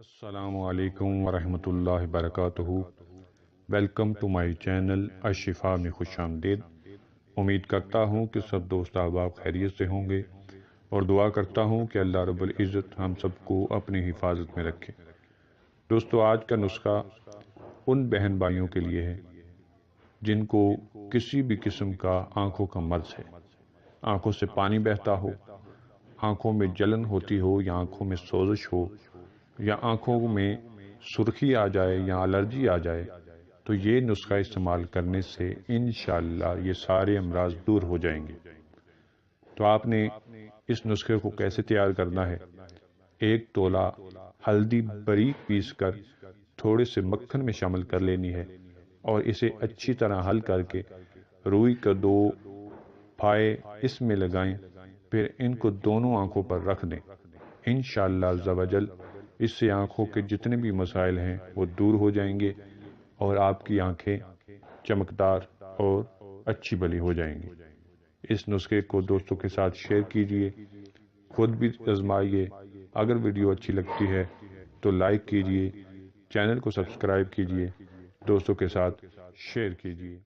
السلام علیکم ورحمۃ اللہ وبرکاتہ۔ Welcome to my channel Alshifa میں خوش آمدید۔ امید کرتا ہوں کہ سب دوست احباب خیریت سے ہوں گے اور دعا کرتا ہوں کہ اللہ رب العزت ہم سب کو اپنی حفاظت میں رکھے۔ دوستو، آج کا نسخہ ان بہن بھائیوں کے لیے ہے جن کو کسی بھی قسم کا آنکھوں کا مرض ہے، آنکھوں سے پانی بہتا ہو، آنکھوں میں جلن ہوتی ہو یا آنکھوں میں سوزش ہو یا آنکھوں میں سرخی آ جائے یا الرجی آ جائے، تو یہ نسخہ استعمال کرنے سے انشاءاللہ یہ سارے امراض دور ہو جائیں گے۔ تو آپ نے اس نسخے کو کیسے تیار کرنا ہے؟ 1 تولہ ہلدی باریک پیس کر تھوڑے سے مکھن میں شامل کر لینی ہے اور اسے اچھی طرح حل کر کے روئی کا 2 پھائے اس میں لگائیں، پھر ان کو دونوں آنکھوں پر رکھ دیں۔ انشاءاللہ عز و جل اس سے آنکھوں کے جتنے بھی مسائل ہیں وہ دور ہو جائیں گے اور آپ کی آنکھیں چمکدار اور اچھی بلی ہو جائیں گی۔ اس نسخے کو دوستوں کے ساتھ شیئر کیجئے، خود بھی آزمائیے۔ اگر ویڈیو اچھی لگتی ہے تو لائک کیجئے، چینل کو سبسکرائب کیجئے، دوستوں کے ساتھ شیئر کیجئے۔